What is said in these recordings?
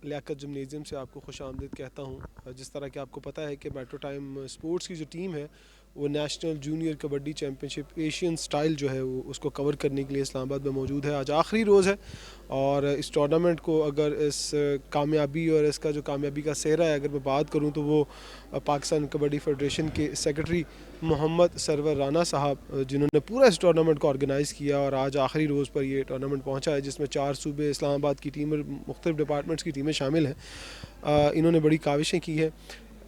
لیاقت gymnasium سے آپ کو خوش آمدید کہتا ہوں. جس طرح کہ آپ کو پتہ ہے کہ میٹرو ٹائم اسپورٹس کی جو ٹیم ہے وہ نیشنل جونیئر کبڈی چیمپئن شپ ایشین سٹائل جو ہے وہ اس کو کور کرنے کے لیے اسلام آباد میں موجود ہے. آج آخری روز ہے اور اس ٹورنامنٹ کو اگر اس کامیابی اور اس کا جو کامیابی کا سہرا ہے اگر میں بات کروں تو وہ پاکستان کبڈی فیڈریشن کے سیکرٹری محمد سرور رانا صاحب جنہوں نے پورا اس ٹورنامنٹ کو آرگنائز کیا اور آج آخری روز پر یہ ٹورنامنٹ پہنچا ہے جس میں 4 صوبے اسلام آباد کی ٹیم اور مختلف ڈپارٹمنٹس کی ٹیمیں شامل ہیں. انہوں نے بڑی کاوشیں کی ہیں.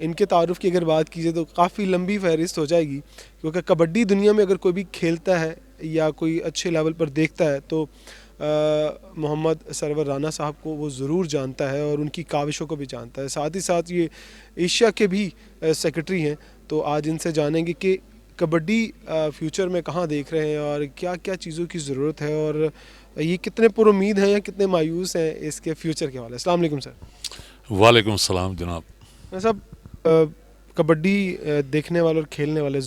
ان کے تعارف کی اگر بات کی جائے تو کافی لمبی فہرست ہو جائے گی کیونکہ کبڈی دنیا میں اگر کوئی بھی کھیلتا ہے یا کوئی اچھے لیول پر دیکھتا ہے تو محمد سرور رانا صاحب کو وہ ضرور جانتا ہے اور ان کی کاوشوں کو بھی جانتا ہے. ساتھ ہی ساتھ یہ ایشیا کے بھی سیکرٹری ہیں تو آج ان سے جانیں گے کہ کبڈی فیوچر میں کہاں دیکھ رہے ہیں اور کیا کیا چیزوں کی ضرورت ہے اور یہ کتنے پر امید ہیں یا کتنے مایوس ہیں اس کے فیوچر کے حوالے. السلام علیکم سر. وعلیکم السلام جناب. صاحب کبڈی دیکھنے والے اور کھیلنے والے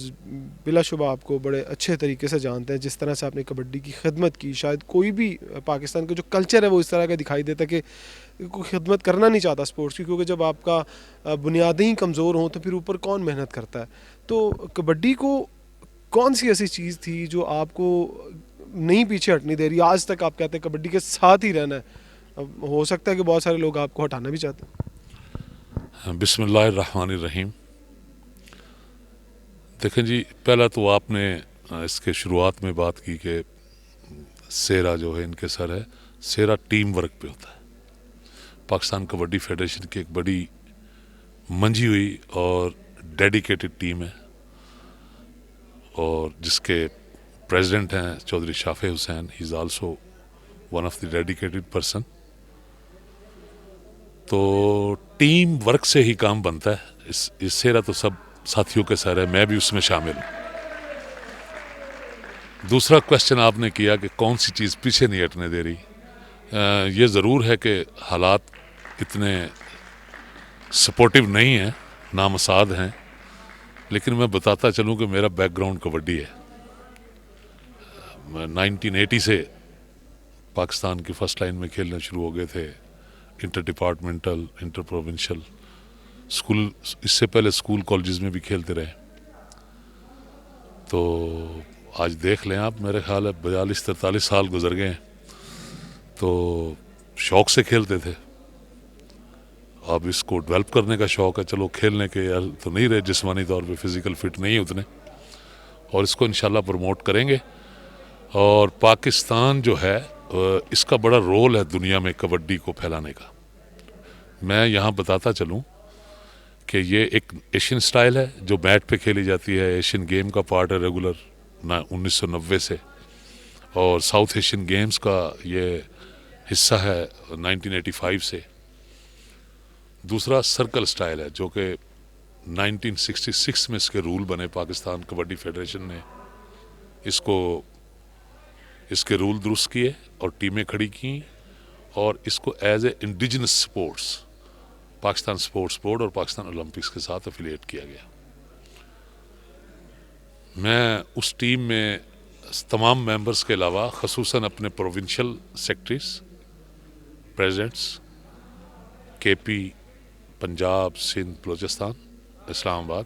بلا شبہ آپ کو بڑے اچھے طریقے سے جانتے ہیں. جس طرح سے آپ نے کبڈی کی خدمت کی شاید کوئی بھی پاکستان کا جو کلچر ہے وہ اس طرح کا دکھائی دیتا کہ کوئی خدمت کرنا نہیں چاہتا اسپورٹس کی کیونکہ جب آپ کا بنیادیں ہی کمزور ہوں تو پھر اوپر کون محنت کرتا ہے. تو کبڈی کو کون سی ایسی چیز تھی جو آپ کو نہیں پیچھے ہٹنی دے رہی آج تک آپ کہتے ہیں کبڈی کے ساتھ ہی رہنا ہے. ہو سکتا ہے کہ بہت سارے لوگ آپ کو ہٹانا بھی چاہتے ہیں. بسم اللہ الرحمن الرحیم. دیکھیں جی, پہلا تو آپ نے اس کے شروعات میں بات کی کہ سیرا جو ہے ان کے سر ہے, سیرا ٹیم ورک پہ ہوتا ہے. پاکستان کبڈی فیڈریشن کی ایک بڑی منجھی ہوئی اور ڈیڈیکیٹڈ ٹیم ہے اور جس کے پریزیڈنٹ ہیں Chaudhry Shafay Hussain. He is also one of the dedicated person. تو ٹیم ورک سے ہی کام بنتا ہے. اس سیرا تو سب ساتھیوں کے سر ہے, میں بھی اس میں شامل ہوں. دوسرا کوشچن آپ نے کیا کہ کون سی چیز پیچھے نہیں ہٹنے دے رہی. یہ ضرور ہے کہ حالات اتنے سپورٹیو نہیں ہیں, نامساعد ہیں, لیکن میں بتاتا چلوں کہ میرا بیک گراؤنڈ کبڈی ہے. میں 1980 سے پاکستان کی فرسٹ لائن میں کھیلنا شروع ہو گئے تھے. Inter departmental, inter provincial, school, اس سے پہلے اسکول کالجز میں بھی کھیلتے رہے. تو آج دیکھ لیں آپ, میرے خیال ہے 42-43 سال گزر گئے ہیں. تو شوق سے کھیلتے تھے, اب اس کو ڈیولپ کرنے کا شوق ہے. چلو کھیلنے کے تو نہیں رہے, جسمانی طور پہ فزیکل فٹ نہیں ہے اتنے, اور اس کو انشاءاللہ پروموٹ کریں گے. اور پاکستان جو ہے اس کا بڑا رول ہے دنیا میں کبڈی کو پھیلانے کا. میں یہاں بتاتا چلوں کہ یہ ایک ایشین سٹائل ہے جو میٹ پہ کھیلی جاتی ہے. ایشین گیم کا پارٹ ہے ریگولر 1990 سے, اور ساؤتھ ایشین گیمز کا یہ حصہ ہے 1985 سے. دوسرا سرکل سٹائل ہے جو کہ 1966 میں اس کے رول بنے. پاکستان کبڈی فیڈریشن نے اس کے رول درست کیے اور ٹیمیں کھڑی کیں اور اس کو as a indigenous sports Pakistan sports board اور پاکستان اولمپکس کے ساتھ افیلیٹ کیا گیا. میں اس ٹیم میں تمام ممبرز کے علاوہ خصوصاً اپنے پروونشل سیکرٹریز, پریزیڈنٹس, کے پی, پنجاب, سندھ, بلوچستان, اسلام آباد,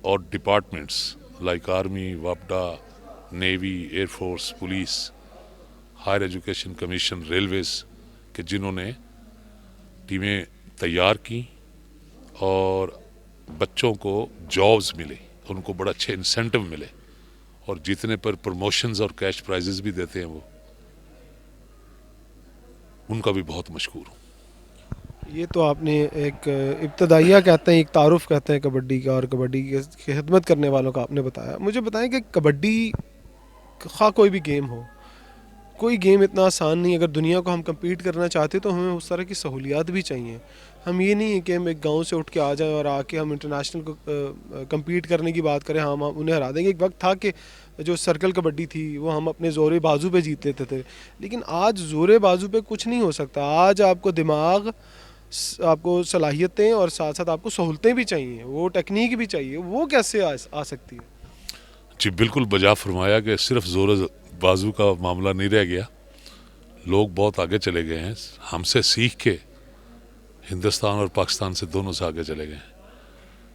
اور ڈپارٹمنٹس لائک آرمی, وابڈا, navy, air force, police, higher education commission, railways کہ جنہوں نے ٹیمیں تیار کی اور بچوں کو جابز ملے, ان کو بڑا اچھے انسینٹو ملے, اور جیتنے پر پروموشنز اور کیش پرائزز بھی دیتے ہیں. وہ ان کا بھی بہت مشکور ہوں. یہ تو آپ نے ایک ابتدائیہ کہتے ہیں, ایک تعارف کہتے ہیں کبڈی کا, اور کبڈی کی خدمت کرنے والوں کا آپ نے بتایا. مجھے بتائیں کہ کبڈی خواہ کوئی بھی گیم ہو, کوئی گیم اتنا آسان نہیں. اگر دنیا کو ہم کمپیٹ کرنا چاہتے تو ہمیں اس طرح کی سہولیات بھی چاہیے. ہم یہ نہیں ہے کہ ہم ایک گاؤں سے اٹھ کے آ جائیں اور آ کے ہم انٹرنیشنل کو کمپیٹ کرنے کی بات کریں, ہم انہیں ہرا دیں گے. ایک وقت تھا کہ جو سرکل کبڈی تھی وہ ہم اپنے زور بازو پہ جیت لیتے تھے, لیکن آج زور بازو پہ کچھ نہیں ہو سکتا. آج آپ کو دماغ, آپ کو صلاحیتیں اور ساتھ ساتھ آپ کو سہولتیں بھی چاہیے, وہ ٹیکنیک بھی چاہیے. وہ کیسے آ سکتی ہے؟ جی بالکل بجا فرمایا کہ صرف زور بازو کا معاملہ نہیں رہ گیا. لوگ بہت آگے چلے گئے ہیں. ہم سے سیکھ کے ہندوستان اور پاکستان سے دونوں سے آگے چلے گئے ہیں.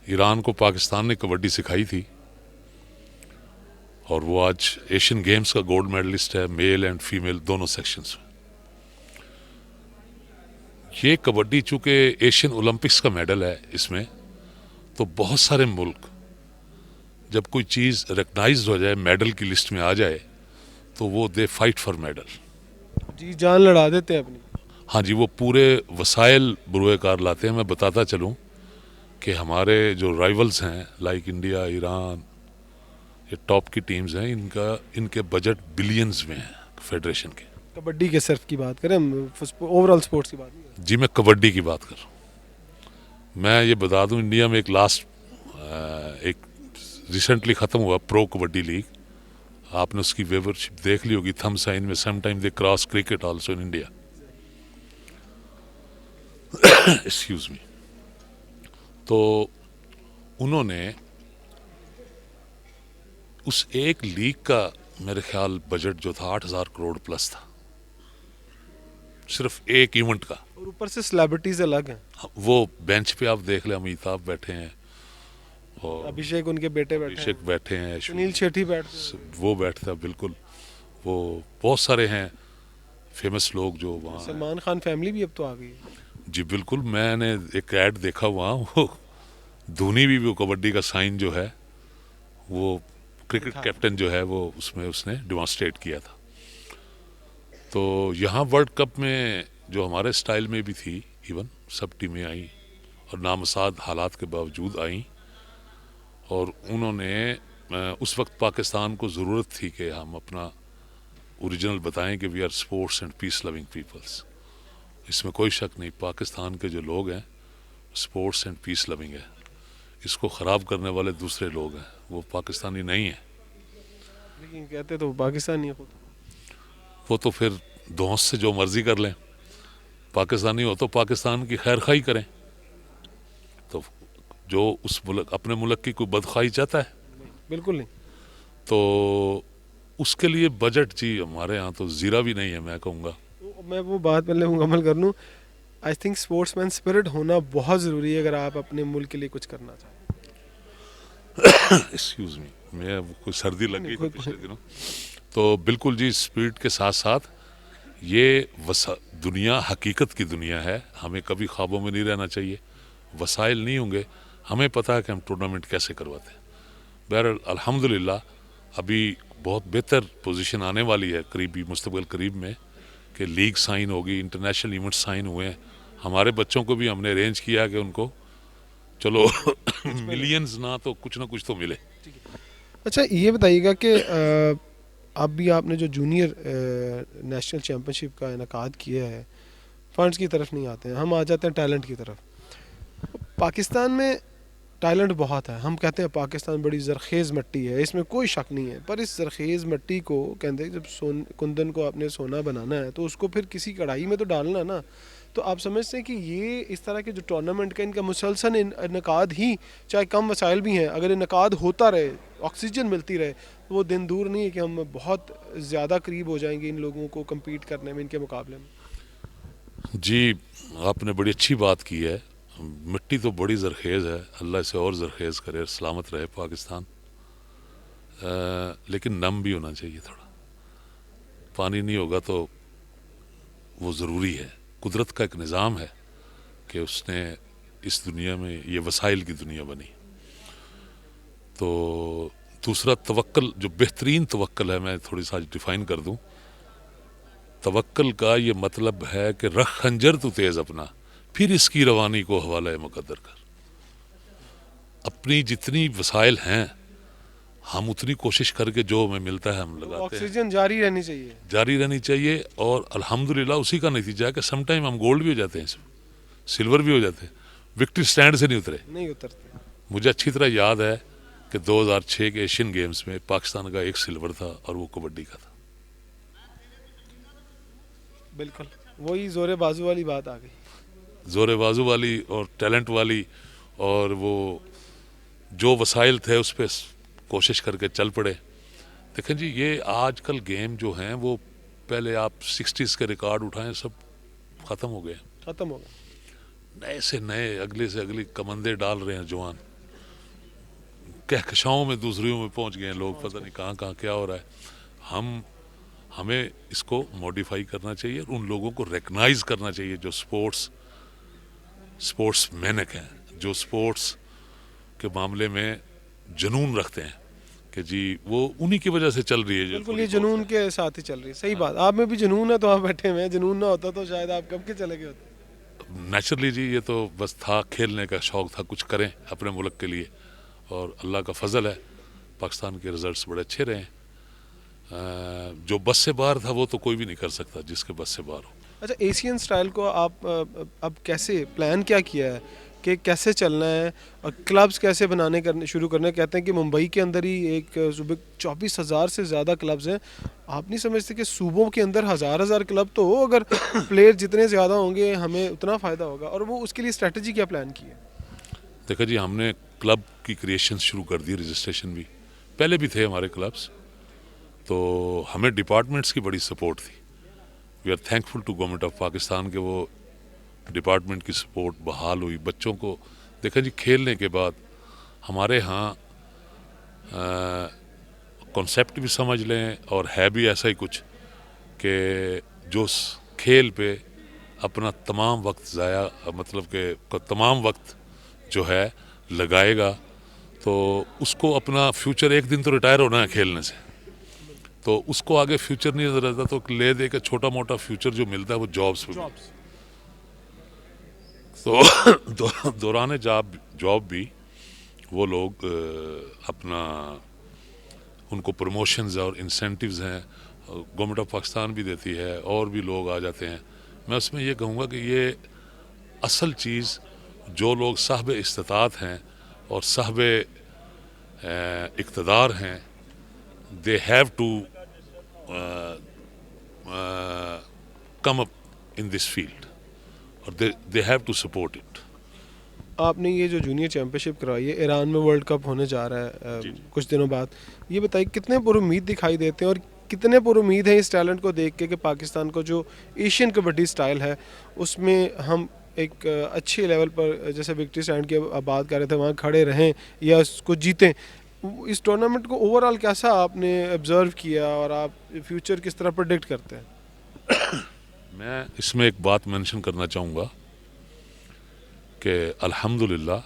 ایران کو پاکستان نے کبڈی سکھائی تھی اور وہ آج ایشین گیمز کا گولڈ میڈلسٹ ہے, میل اینڈ فیمیل دونوں سیکشنز میں. یہ کبڈی چونکہ ایشین اولمپکس کا میڈل ہے اس میں, تو بہت سارے ملک جب کوئی چیز ریکگنائزڈ ہو جائے, میڈل کی لسٹ میں آ جائے, تو وہ دے فائٹ فار میڈل. جی جان لڑا دیتے ہیں اپنی. ہاں جی, وہ پورے وسائل بروئے کار لاتے ہیں. میں بتاتا چلوں کہ ہمارے جو رائیولز ہیں لائک انڈیا, ایران, یہ ٹاپ کی ٹیمز ہیں, ان کے بجٹ بلینز میں ہیں فیڈریشن کے. کبڈی کے صرف کی بات کریں, ہم اوور آل سپورٹس کی بات نہیں کریں. جی میں کبڈی کی بات کر رہا ہوں. میں یہ بتا دوں, انڈیا میں ایک ریسنٹلی ختم ہوا پرو کبڈی لیگ. آپ نے اس کی ویورشپ دیکھ لی ہوگی, تھم سائن میں. Some time they cross cricket also in India. Excuse me. تو انہوں نے اس ایک لیگ کا میرے خیال بجٹ جو تھا 8,000 کروڑ پلس تھا, صرف ایک ایونٹ کا. اور اوپر سے سیلیبریٹیز الگ ہیں. وہ بینچ پہ آپ دیکھ لیں, امیتابھ بیٹھے ہیں, اور ابھیشیک ان کے بیٹے بیٹھے ہیں, ابھیشیک بیٹھے ہیں, سنیل شیٹھی بیٹھتے ہیں, وہ بیٹھتا ہے بالکل. وہ بہت سارے ہیں فیمس لوگ جو وہاں ہیں. سلمان خان فیملی بھی اب تو آ گئی ہے. جی بالکل, میں نے ایک ایڈ دیکھا وہاں, وہ دھونی بھی وہ کبڈی کا سائن جو ہے وہ کرکٹ کیپٹن جو ہے وہ اس نے ڈیمانسٹریٹ کیا تھا. تو یہاں ورلڈ کپ میں جو ہمارے سٹائل میں بھی تھی, ایون سب ٹیمیں آئیں اور نامساعد حالات کے باوجود آئیں, اور انہوں نے اس وقت پاکستان کو ضرورت تھی کہ ہم اپنا اوریجنل بتائیں کہ we are sports and peace loving peoples. اس میں کوئی شک نہیں, پاکستان کے جو لوگ ہیں اسپورٹس اینڈ پیس لوننگ ہے. اس کو خراب کرنے والے دوسرے لوگ ہیں, وہ پاکستانی نہیں ہیں. لیکن کہتے تو پاکستانی ہے خود. وہ تو پھر دوست سے جو مرضی کر لیں, پاکستانی ہو تو پاکستان کی خیر خواہی کریں. تو جو اس ملک, اپنے ملک کی کوئی بدخواہی چاہتا ہے, بالکل نہیں. تو اس کے لیے بجٹ جی ہمارے ہاں تو زیرہ بھی نہیں ہے, میں کہوں گا. میں وہ بات پہلے مکمل کر لوں. I think sportsman spirit ہونا بہت ضروری ہے اگر آپ اپنے ملک کے لیے کچھ کرنا چاہیں. ایکسکیوز می, میں کوئی سردی لگ گئی تھی پچھلے دنوں. تو بالکل جی, اسپرٹ کے ساتھ ساتھ یہ دنیا حقیقت کی دنیا ہے. ہمیں کبھی خوابوں میں نہیں رہنا چاہیے. وسائل نہیں ہوں گے, ہمیں پتہ ہے کہ ہم ٹورنامنٹ کیسے کرواتے ہیں. بہرحال الحمدللہ ابھی بہت بہتر پوزیشن آنے والی ہے قریبی مستقبل قریب میں, کہ لیگ سائن ہوگی, انٹرنیشنل ایونٹ سائن ہوئے ہیں. ہمارے بچوں کو بھی ہم نے ارینج کیا کہ ان کو چلو ملینز نہ تو کچھ ملے. اچھا یہ بتائیے گا کہ اب بھی آپ نے جو جونیئر نیشنل چیمپئن شپ کا انعقاد کیا ہے, فنڈز کی طرف نہیں آتے ہیں, ہم آ جاتے ہیں ٹیلنٹ کی طرف. پاکستان میں ٹیلنٹ بہت ہے. ہم کہتے ہیں پاکستان بڑی زرخیز مٹی ہے, اس میں کوئی شک نہیں ہے. پر اس زرخیز مٹی کو کہتے ہیں جب کندن کو آپ نے سونا بنانا ہے تو اس کو پھر کسی کڑھائی میں تو ڈالنا ہے نا. تو آپ سمجھتے ہیں کہ یہ اس طرح کے جو ٹورنامنٹ کا ان کا مسلسل انعقاد ہی, چاہے کم وسائل بھی ہیں, اگر انعقاد ہوتا رہے, آکسیجن ملتی رہے, تو وہ دن دور نہیں ہے کہ ہم بہت زیادہ قریب ہو جائیں گے ان لوگوں کو کمپیٹ کرنے میں ان کے مقابلے میں. جی آپ نے بڑی اچھی بات کی ہے. مٹی تو بڑی زرخیز ہے, اللہ اسے اور زرخیز کرے, سلامت رہے پاکستان. لیکن نم بھی ہونا چاہیے تھوڑا. پانی نہیں ہوگا تو وہ ضروری ہے. قدرت کا ایک نظام ہے کہ اس نے اس دنیا میں یہ وسائل کی دنیا بنی. تو دوسرا توکل, جو بہترین توکل ہے, میں تھوڑی سا ڈیفائن کر دوں. توکل کا یہ مطلب ہے کہ رکھ خنجر تو تیز اپنا, پھر اس کی روانی کو حوالہ مقدر کر. اپنی جتنی وسائل ہیں ہم اتنی کوشش کر کے جو ہمیں ملتا ہے ہم لگاتے ہیں. آکسیجن جاری رہنی چاہیے. اور الحمدللہ اسی کا نتیجہ ہے کہ سم ٹائم ہم گولڈ بھی ہو جاتے ہیں, سلور بھی ہو جاتے ہیں, وکٹری سٹینڈ سے نہیں اترتے. مجھے اچھی طرح یاد ہے کہ 2006 کے ایشین گیمز میں پاکستان کا ایک سلور تھا اور وہ کبڈی کا تھا. بالکل وہی زور بازو والی بات آ گئی. زور بازو والی اور ٹیلنٹ والی, اور وہ جو وسائل تھے اس پہ کوشش کر کے چل پڑے. دیکھیں جی, یہ آج کل گیم جو ہیں وہ پہلے آپ 60s کے ریکارڈ اٹھائیں, سب ختم ہو گئے. نئے سے نئے اگلے سے اگلی کمندے ڈال رہے ہیں جوان، کہکشاؤں میں دوسریوں میں پہنچ گئے ہیں لوگ، پتہ نہیں کہاں کہاں کیا ہو رہا ہے. ہمیں اس کو موڈیفائی کرنا چاہیے اور ان لوگوں کو ریکگنائز کرنا چاہیے جو سپورٹس مینک ہیں، جو سپورٹس کے معاملے میں جنون رکھتے ہیں کہ جی وہ انہی کی وجہ سے چل رہی ہے. بالکل یہ جنون کے ساتھ ہی چل رہی ہے. صحیح بات. آپ میں بھی جنون ہے تو آپ بیٹھے ہوئے ہیں. جنون نہ ہوتا تو شاید آپ کب کے چلے گئے ہوتے. نیچرلی جی یہ تو بس تھا، کھیلنے کا شوق تھا، کچھ کریں اپنے ملک کے لیے، اور اللہ کا فضل ہے پاکستان کے رزلٹس بڑے اچھے رہے ہیں. جو بس سے باہر تھا وہ تو کوئی بھی نہیں کر سکتا جس کے بس سے باہر ہو. اچھا ایشین سٹائل کو آپ اب کیسے پلان کیا کیا ہے کہ کیسے چلنا ہے اور کلبز کیسے کرنے شروع کرنے؟ کہتے ہیں کہ ممبئی کے اندر ہی ایک صوبے 24,000 سے زیادہ کلبز ہیں. آپ نہیں سمجھتے کہ صوبوں کے اندر ہزار کلب تو ہو، اگر پلیئر جتنے زیادہ ہوں گے ہمیں اتنا فائدہ ہوگا؟ اور وہ اس کے لیے اسٹریٹجی کیا پلان کی ہے؟ دیکھا جی ہم نے کلب کی کریشن شروع کر دی، رجسٹریشن بھی پہلے بھی تھے ہمارے کلبس، تو ہمیں ڈپارٹمنٹس کی بڑی سپورٹ تھی. We are thankful to government of Pakistan کے وہ ڈپارٹمنٹ کی سپورٹ بحال ہوئی. بچوں کو دیکھا جی کھیلنے کے بعد ہمارے ہاں کنسیپٹ بھی سمجھ لیں اور ہے بھی ایسا ہی کچھ کہ جو کھیل پہ اپنا تمام وقت ضائع، مطلب کہ تمام وقت جو ہے لگائے گا تو اس کو اپنا فیوچر، ایک دن تو ریٹائر ہونا ہے کھیلنے سے، تو اس کو آگے فیوچر نہیں نظر آتا، تو لے دے کے چھوٹا موٹا فیوچر جو ملتا ہے وہ جابس پہ. تو دوران جاب بھی وہ لوگ اپنا ان کو پروموشنز اور انسینٹیوز ہیں گورنمنٹ آف پاکستان بھی دیتی ہے، اور بھی لوگ آ جاتے ہیں. میں اس میں یہ کہوں گا کہ یہ اصل چیز جو لوگ صاحب استطاعت ہیں اور صاحب اقتدار ہیں، they have to come up in this field اور they have to support it. آپ نے یہ جو جونیئر چیمپئن شپ کروائی ہے، ایران میں ورلڈ کپ ہونے جا رہا ہے کچھ دنوں بعد، یہ بتائیے کتنے پر امید دکھائی دیتے ہیں اور کتنے پر امید ہیں اس ٹیلنٹ کو دیکھ کے کہ پاکستان کو جو ایشین کبڈی سٹائل ہے اس میں ہم ایک اچھے لیول پر، جیسے وکٹری سٹینڈ کی بات کر رہے تھے، وہاں کھڑے رہیں یا اس کو جیتیں؟ اس ٹورنامنٹ کو اوور آل کیسا آپ نے آبزرو کیا اور آپ فیوچر کس طرح پریڈکٹ کرتے ہیں؟ میں اس میں ایک بات مینشن کرنا چاہوں گا کہ الحمدللہ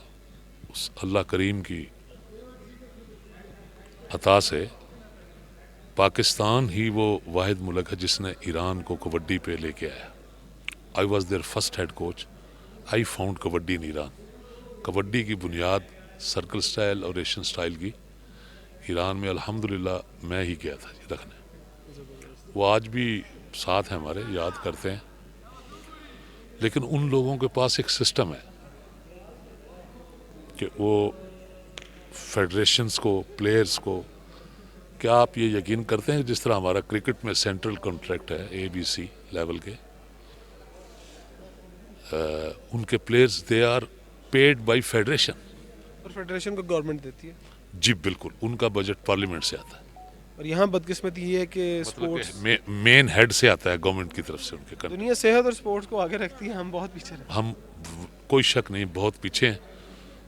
اللہ کریم کی عطا سے پاکستان ہی وہ واحد ملک ہے جس نے ایران کو کبڈی پہ لے کے آیا. I was there first head coach. I found kabaddi in Iran. Kabaddi کی بنیاد سرکل سٹائل اور ایشین سٹائل کی ایران میں الحمدللہ میں ہی گیا تھا جی رکھنے. وہ آج بھی ساتھ ہیں ہمارے، یاد کرتے ہیں. لیکن ان لوگوں کے پاس ایک سسٹم ہے کہ وہ فیڈریشنز کو، پلیئرز کو، کیا آپ یہ یقین کرتے ہیں جس طرح ہمارا کرکٹ میں سینٹرل کانٹریکٹ ہے ABC لیول کے، ان کے players they are paid by federation. اور فیڈریشن کو گورنمنٹ دیتی ہے؟ جی بالکل، ان کا بجٹ پارلیمنٹ سے آتا ہے. اور یہاں بدقسمتی یہ ہے کہ سپورٹس مین ہیڈ سے آتا ہے گورنمنٹ کی طرف سے. ان کے دنیا صحت اور سپورٹس کو آگے رکھتی ہے، ہم بہت پیچھے رہتے ہیں. ہم کوئی شک نہیں بہت پیچھے ہیں.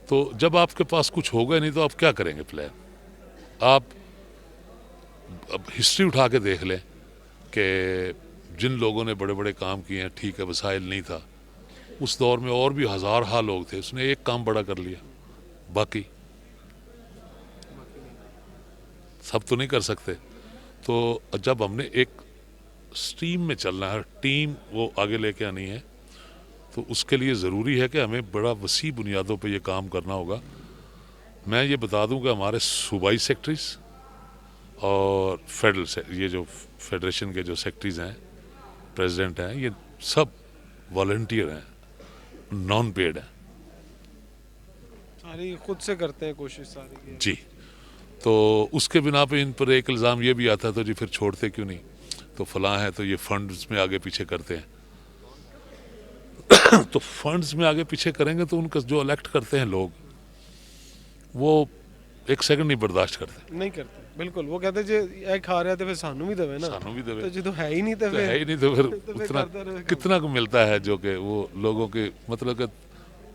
تو جب آپ کے پاس کچھ ہوگا نہیں تو آپ کیا کریں گے پلان؟ آپ اب ہسٹری اٹھا کے دیکھ لیں کہ جن لوگوں نے بڑے بڑے کام کیے ہیں، ٹھیک ہے وسائل نہیں تھا اس دور میں، اور بھی ہزارہ لوگ تھے، اس نے ایک کام بڑا کر لیا، باقی سب تو نہیں کر سکتے. تو جب ہم نے ایک سٹیم میں چلنا ہے، ٹیم وہ آگے لے کے آنی ہے، تو اس کے لیے ضروری ہے کہ ہمیں بڑا وسیع بنیادوں پہ یہ کام کرنا ہوگا. میں یہ بتا دوں کہ ہمارے صوبائی سیکٹریز اور یہ جو فیڈریشن کے جو سیکٹریز ہیں، پریزیڈنٹ ہیں، یہ سب والنٹیئر ہیں، نان پیڈ ہیں. ساری خود سے کرتے ہیں کوشش ساری. جی تو اس کے بنا پہ ان پر ایک الزام یہ بھی آتا تو جی پھر چھوڑتے کیوں نہیں، تو فلاں ہے تو یہ فنڈز میں آگے پیچھے کرتے ہیں. تو فنڈز میں آگے پیچھے کریں گے تو ان کا جو الیکٹ کرتے ہیں لوگ وہ ایک سیکنڈ نہیں برداشت کرتے. نہیں کرتے بالکل. وہ کہتے جی ایک کھا رہے تھے پھر سانو بھی دے نا، سانو بھی دے تو جی تو ہے ہی نہیں، تو ہے ہی نہیں، تو پھر اتنا کتنا کو ملتا ہے جو کہ وہ لوگوں کے مطلب کہ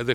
ਇਹਦੇ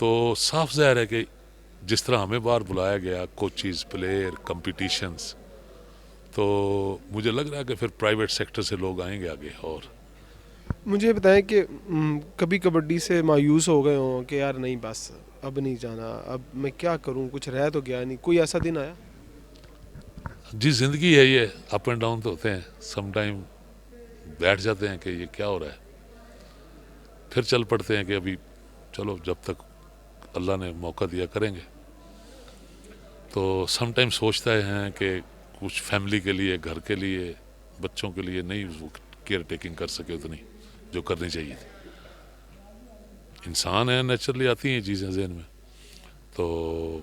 تو صاف ظاہر ہے کہ جس طرح ہمیں باہر بلایا گیا کوچز پلیئر کمپٹیشنز، تو مجھے لگ رہا ہے کہ پھر پرائیویٹ سیکٹر سے لوگ آئیں گے آگے. اور مجھے بتائیں کہ کبھی کبڈی سے مایوس ہو گئے ہوں کہ یار نہیں بس اب نہیں جانا، اب میں کیا کروں، کچھ رہ تو گیا نہیں، کوئی ایسا دن آیا؟ جی زندگی ہے، یہ اپ اینڈ ڈاؤن تو ہوتے ہیں. سم ٹائم بیٹھ جاتے ہیں کہ یہ کیا ہو رہا ہے، پھر چل پڑتے ہیں کہ ابھی چلو جب تک اللہ نے موقع دیا کریں گے. تو سم ٹائم سوچتے ہیں کہ کچھ فیملی کے لیے، گھر کے لیے، بچوں کے لیے نہیں وہ کیئر ٹیکنگ کر سکے اتنی جو کرنی چاہیے تھی. انسان ہے، نیچرلی آتی ہیں چیزیں ذہن میں، تو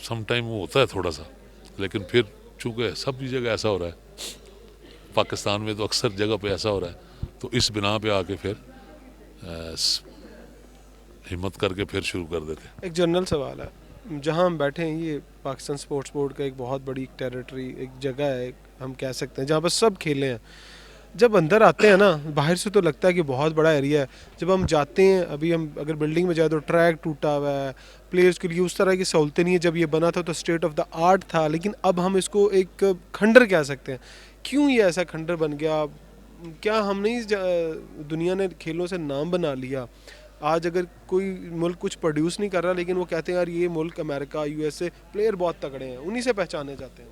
سم ٹائم وہ ہوتا ہے تھوڑا سا. لیکن پھر چونکہ سب جگہ ایسا ہو رہا ہے، پاکستان میں تو اکثر جگہ پہ ایسا ہو رہا ہے، تو اس بنا پہ آ کے پھر ہمت کر کے پھر شروع کر دیتے. ایک جنرل سوال ہے، جہاں ہم بیٹھے ہیں یہ پاکستان سپورٹس بورڈ کا ایک بہت بڑی ٹیریٹری، ایک جگہ ہے ہم کہہ سکتے ہیں جہاں پر سب کھیلے ہیں. جب اندر آتے ہیں نا باہر سے تو لگتا ہے کہ بہت بڑا ایریا ہے، جب ہم جاتے ہیں ابھی ہم اگر بلڈنگ میں جائیں تو ٹریک ٹوٹا ہوا ہے، پلیئرز کے لیے اس طرح کی سہولتیں نہیں ہیں. جب یہ بنا تھا تو اسٹیٹ آف دا آرٹ تھا، لیکن اب ہم اس کو ایک کھنڈر کہہ سکتے ہیں. کیوں یہ ایسا کھنڈر بن گیا؟ کیا ہم نہیں دنیا نے کھیلوں سے نام بنا لیا؟ آج اگر کوئی ملک کچھ پروڈیوس نہیں کر رہا لیکن وہ کہتے ہیں یار یہ ملک امریکہ یو ایس اے پلیئر بہت تگڑے ہیں، انہی سے پہچانے جاتے ہیں.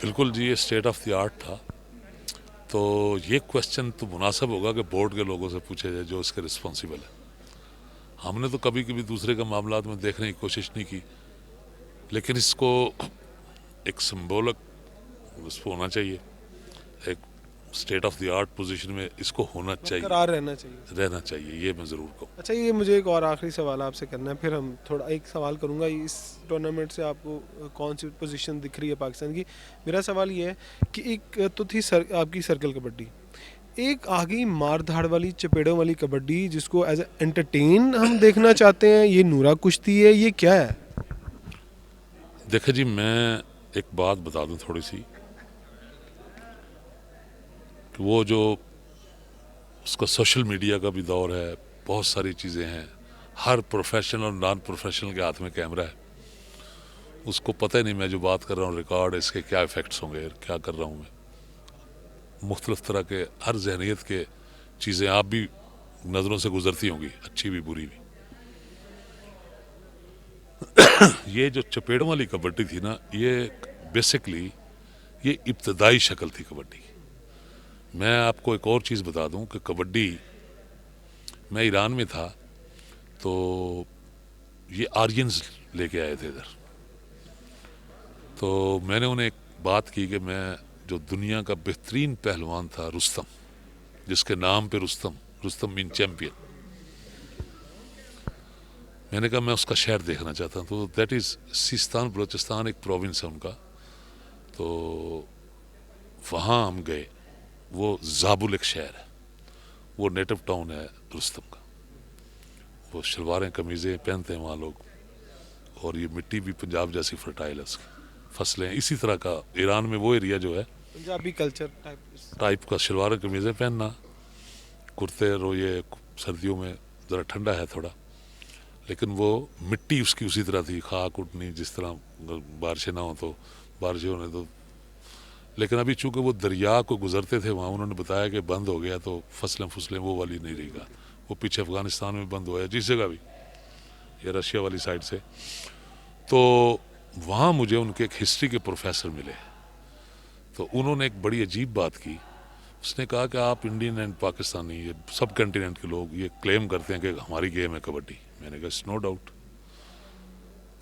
بالکل جی، یہ اسٹیٹ آف دی آرٹ تھا. تو یہ کوشچن تو مناسب ہوگا کہ بورڈ کے لوگوں سے پوچھا جائے جو اس کے رسپانسیبل ہے. ہم نے تو کبھی کبھی دوسرے کے معاملات میں دیکھنے کی کوشش نہیں کی، لیکن اس کو ایک سمبولک اس کو ہونا چاہیے. ایک state of the art position میں اس کو ہونا چاہیے، برقرار رہنا چاہیے. یہ میں ضرور کہوں. اچھا، یہ مجھے ایک اور آخری سوال آپ سے کرنا ہے، پھر ہم تھوڑا ایک سوال کروں گا. اس ٹورنامنٹ سے آپ کو کون سی پوزیشن دکھ رہی ہے پاکستان کی؟ میرا سوال یہ ہے کہ ایک تو تھی آپ کی سرکل کبڈی، ایک آ گئی مار دھاڑ والی چپیڑوں والی کبڈی جس کو ایز اے انٹرٹین ہم دیکھنا چاہتے ہیں. یہ نورا کشتی ہے، یہ کیا ہے؟ دیکھیں جی، میں ایک بات بتا دوں تھوڑی سی، کہ وہ جو اس کا سوشل میڈیا کا بھی دور ہے، بہت ساری چیزیں ہیں، ہر پروفیشنل اور نان پروفیشنل کے ہاتھ میں کیمرہ ہے. اس کو پتہ ہی نہیں میں جو بات کر رہا ہوں ریکارڈ، اس کے کیا ایفیکٹس ہوں گے، کیا کر رہا ہوں میں. مختلف طرح کے ہر ذہنیت کے چیزیں آپ بھی نظروں سے گزرتی ہوں گی، اچھی بھی بری بھی. یہ جو چپیڑوں والی کبڈی تھی نا، یہ بیسکلی یہ ابتدائی شکل تھی کبڈی. میں آپ کو ایک اور چیز بتا دوں کہ کبڈی، میں ایران میں تھا تو یہ آرینز لے کے آئے تھے ادھر. تو میں نے انہیں ایک بات کی کہ میں جو دنیا کا بہترین پہلوان تھا رستم، جس کے نام پہ رستم مین چیمپئن، میں نے کہا میں اس کا شہر دیکھنا چاہتا ہوں. تو دیٹ از سیستان بلوچستان، ایک پروونس ہے ان کا. تو وہاں ہم گئے. وہ زابل ایک شہر ہے، وہ نیٹو ٹاؤن ہے رستم کا. وہ شلواریں قمیضیں پہنتے ہیں وہاں لوگ، اور یہ مٹی بھی پنجاب جیسی فرٹائل ہے، اس کی فصلیں اسی طرح کا. ایران میں وہ ایریا جو ہے پنجابی کلچر ٹائپ کا، شلواریں قمیضیں پہننا، کرتے، رو. یہ سردیوں میں ذرا ٹھنڈا ہے تھوڑا، لیکن وہ مٹی اس کی اسی طرح تھی، خاک اٹھنی، جس طرح بارشیں نہ ہوں تو بارشیں ہونے تو. لیکن ابھی چونکہ وہ دریا کو گزرتے تھے وہاں، انہوں نے بتایا کہ بند ہو گیا تو فصلیں وہ والی نہیں رہی گا. وہ پیچھے افغانستان میں بند ہوا ہے، جس جگہ بھی، یا رشیا والی سائڈ سے. تو وہاں مجھے ان کے ایک ہسٹری کے پروفیسر ملے. تو انہوں نے ایک بڑی عجیب بات کی. اس نے کہا کہ آپ انڈین اینڈ پاکستانی، یہ سب کنٹیننٹ کے لوگ یہ کلیم کرتے ہیں کہ ہماری گیم ہے کبڈی. میں نے کہا اٹس نو ڈاؤٹ.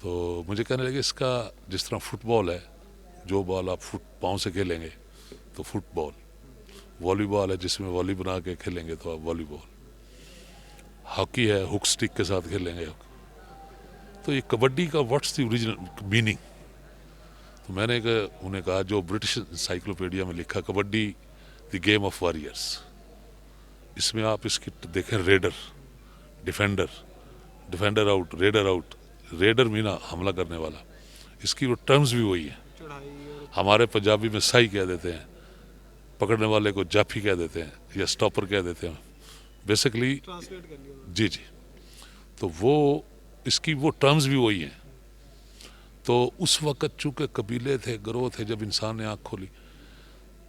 تو مجھے کہنے لگے اس کا جس طرح فٹ بال ہے، جو بال آپ پاؤں سے کھیلیں گے تو فٹ بال، والی بال ہے جس میں والی بنا کے کھیلیں گے تو آپ والی بال، ہاکی ہے ہک سٹک کے ساتھ کھیلیں گے. تو یہ کبڈی کا واٹس دی اوریجنل میننگ. تو میں نے انہیں کہا جو برٹش انسائکلوپیڈیا میں لکھا kabaddi the game of warriors, اس میں آپ اس کی دیکھیں، defender out, raider out. Raider مینا حملہ کرنے والا، اس کی وہ ٹرمز بھی وہی ہیں. ہمارے پنجابی میں سائی کہہ دیتے ہیں، پکڑنے والے کو جافی کہہ دیتے ہیں یا سٹاپر کہہ دیتے ہیں. بیسکلی ٹرانسلیٹ کر لیا انہوں نے. جی جی. تو وہ اس کی وہ ٹرمز بھی وہی ہیں. تو اس وقت چونکہ قبیلے تھے, گروہ تھے, جب انسان نے آنکھ کھولی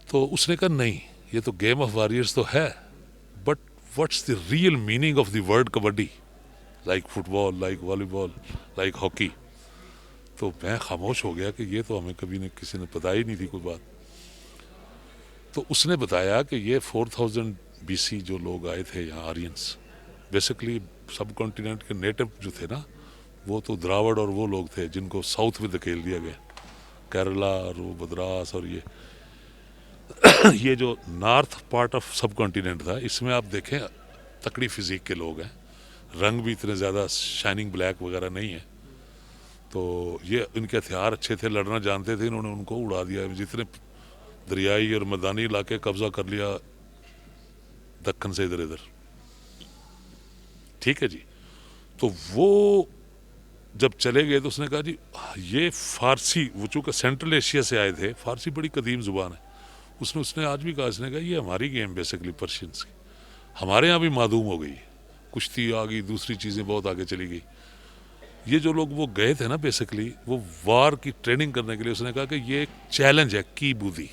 تو اس نے کہا نہیں, یہ تو گیم آف واریئرس تو ہے, but what's the real meaning of the word kabaddi, like football, like volleyball, like hockey. تو میں خاموش ہو گیا کہ یہ تو ہمیں کبھی کسی نے بتائی نہیں تھی کوئی بات. تو اس نے بتایا کہ یہ 4000 BC جو لوگ آئے تھے یہاں, آرینس, بیسکلی سب کانٹیننٹ کے نیٹو جو تھے نا, وہ تو دراوڑ اور وہ لوگ تھے جن کو ساؤتھ میں دھکیل دیا گیا, کیرلا اور وہ مدراس, اور یہ جو north part of sub continent تھا, اس میں آپ دیکھیں تکڑی فزیک کے لوگ ہیں, رنگ بھی اتنے زیادہ شائننگ بلیک وغیرہ نہیں ہے. تو یہ ان کے ہتھیار اچھے تھے, لڑنا جانتے تھے, انہوں نے ان کو اڑا دیا. جتنے دریائی اور میدانی علاقے قبضہ کر لیا دکن سے ادھر ادھر. ٹھیک ہے جی. تو وہ جب چلے گئے تو اس نے کہا جی یہ فارسی, وہ چونکہ سینٹرل ایشیا سے آئے تھے, فارسی بڑی قدیم زبان ہے. اس نے آج بھی کہا, اس نے کہا یہ ہماری گیم بیسکلی پرشینس کی, ہمارے یہاں بھی معدوم ہو گئی, کشتی آ گئی, دوسری چیزیں بہت آگے چلی گئی. یہ جو لوگ وہ گئے تھے نا بیسکلی وہ وار کی ٹریننگ کرنے کے لیے, اس نے کہا کہ یہ ایک چیلنج ہے کی بودی.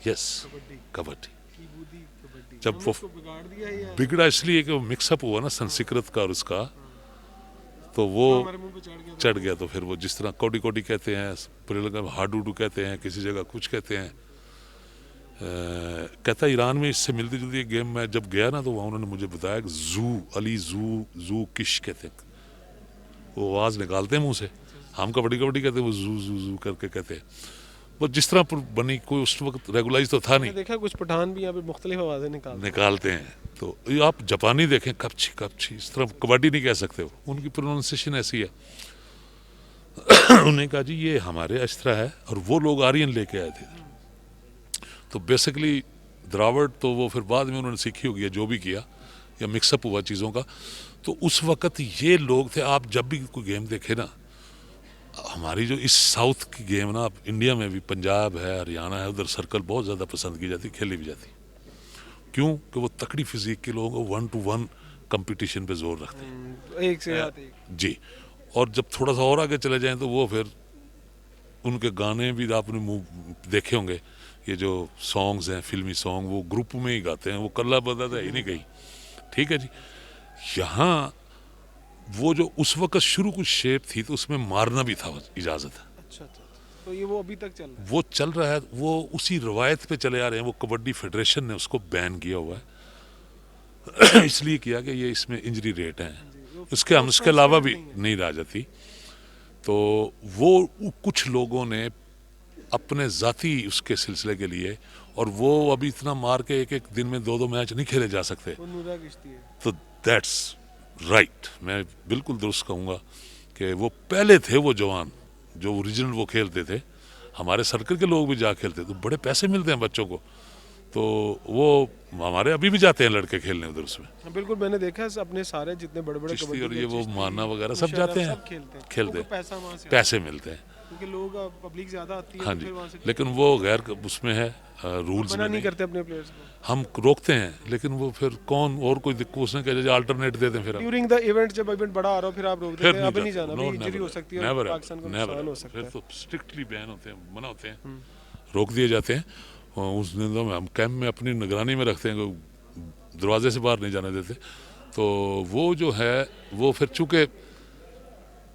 یس, کبڈی. جب وہ بگڑا اس لیے کہ وہ مکس اپ ہوا نا سنسکرت کا اور اس کا, تو وہ چڑھ گیا. تو پھر وہ جس طرح کوڈی کوڈی کہتے ہیں, ہاڈوڈو کہتے ہیں, کسی جگہ کچھ کہتے ہیں. کہتا ہے ایران میں اس سے ملتی جلتی ایک گیم میں جب گیا نا, تو وہاں انہوں نے مجھے بتایا کہ زو علی زو کش کہتے ہیں, وہ آواز نکالتے ہیں منہ سے. ہم کبڈی کبڈی کہتے ہیں, وہ زو زو زو کر کے کہتے ہیں. وہ جس طرح بنی, کوئی اس وقت ریگولائز تو تھا نہیں, دیکھا کچھ پٹھان بھی یہاں پہ مختلف آوازیں نکالتے ہیں. تو آپ جاپانی دیکھیں, کپچی کپچی, اس طرح کبڈی نہیں کہہ سکتے, ان کی پروننسیشن ایسی ہے. انہوں نے کہا جی یہ ہمارے اس طرح ہے, اور وہ لوگ آرین لے کے آئے تھے. تو بیسکلی دراوڑ تو وہ پھر بعد میں انہوں نے سیکھی ہوگی جو بھی کیا, یا مکس اپ ہوا چیزوں کا. تو اس وقت یہ لوگ تھے. آپ جب بھی کوئی گیم دیکھیں نا, ہماری جو اس ساؤتھ کی گیم نا, انڈیا میں بھی پنجاب ہے, ہریانہ ہے, ادھر سرکل بہت زیادہ پسند کی جاتی, کھیلی بھی جاتی. کیوں کہ وہ تکڑی فزیک کے لوگ 1-to-1 کمپٹیشن پہ زور رکھتے ہیں, ایک سے جی. اور جب تھوڑا سا اور آگے چلے جائیں تو وہ پھر ان کے گانے بھی آپ نے دیکھے ہوں گے, یہ جو سانگز ہیں فلمی سانگ, وہ گروپ میں ہی گاتے ہیں, وہ کلا بدت ہے ہی نہیں کہیں. ٹھیک ہے جی. یہاں وہ جو اس وقت شروع کچھ شیپ تھی, تو اس میں مارنا بھی تھا اجازت ہے. اچھا, تو یہ وہ ابھی تک چل رہا ہے, وہ چل رہا ہے, وہ اسی روایت پہ چلے آ رہے ہیں. وہ کبڈی فیڈریشن نے اس کو بین کیا ہوا ہے, اس لیے کیا کہ یہ اس میں انجری ریٹ ہیں, اس کے علاوہ بھی نہیں رہ جاتی. تو وہ کچھ لوگوں نے اپنے ذاتی اس کے سلسلے کے لیے, اور وہ ابھی اتنا مار کے ایک دن میں 2 میچ نہیں کھیلے جا سکتے. تو دیٹس رائٹ, میں بالکل درست کہوں گا کہ وہ پہلے تھے وہ جوان جو اوریجنل وہ کھیلتے تھے. ہمارے سرکل کے لوگ بھی جا کھیلتے, تو بڑے پیسے ملتے ہیں بچوں کو. تو وہ ہمارے ابھی بھی جاتے ہیں لڑکے کھیلنے ادھر. اس میں بالکل میں نے دیکھا اپنے سارے جتنے بڑے بڑے چشتی اور یہ وہ مانا وغیرہ سب جاتے ہیں, کھیلتے ہیں, پیسے ملتے ہیں, کیونکہ لوگ پبلک زیادہ آتی ہے. ہاں جی. لیکن وہ غیر اس میں ہے, رولز میں نہیں کرتے اپنے پلیئرز کو, ہم روکتے ہیں. لیکن وہ پھر کون اور کوئی دقت, اس نے کہا آلٹرنیٹ دے دیں. پھر ڈیورنگ دا ایونٹ, جب ایونٹ بڑا آ رہا ہو, پھر آپ روک دیتے ہیں, اب نہیں جانا, انجری ہو سکتی ہے, پاکستان کو نقصان ہو سکتا ہے. پھر تو اسٹرکٹلی بین ہوتے ہیں, منع ہوتے ہیں, روک دیے جاتے ہیں. اس دنوں میں ہم کیمپ میں اپنی نگرانی میں رکھتے ہیں, دروازے سے باہر نہیں جانے دیتے. تو وہ جو ہے وہ پھر چونکہ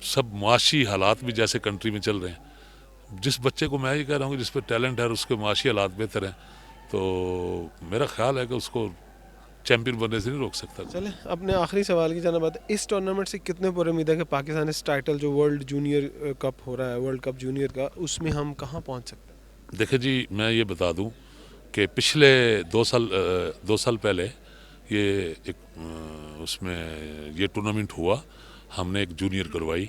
سب معاشی حالات بھی جیسے کنٹری میں چل رہے ہیں, جس بچے کو میں یہ کہہ رہا ہوں کہ جس پہ ٹیلنٹ ہے, اس کے معاشی حالات بہتر ہیں, تو میرا خیال ہے کہ اس کو چیمپئن بننے سے نہیں روک سکتا. چلیں اپنے آخری سوال کی جانب آتے ہیں, اس ٹورنامنٹ سے کتنے پر امید ہے کہ پاکستان اس ٹائٹل جو ورلڈ جونیئر کپ ہو رہا ہے, ورلڈ کپ جونیئر کا, اس میں ہم کہاں پہنچ سکتے ہیں؟ دیکھیں جی, میں یہ بتا دوں کہ پچھلے 2 سال پہلے یہ ایک اس میں یہ ٹورنامنٹ ہوا, ہم نے ایک جونیئر کروائی.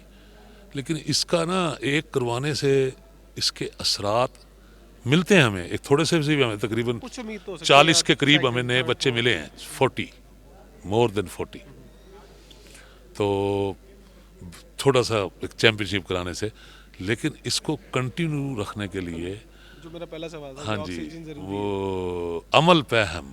لیکن اس کا نا ایک کروانے سے اس کے اثرات ملتے ہیں ہمیں, ایک تھوڑے سے بھی ہمیں تقریباً 40 کے قریب ہمیں نئے بچے ملے ہیں, 40 مور دین 40. تو تھوڑا سا ایک چیمپئن شپ کرانے سے, لیکن اس کو کنٹینیو رکھنے کے لیے جو میرا پہلا سوال تھا, ہاں جی, وہ عمل پہ ہم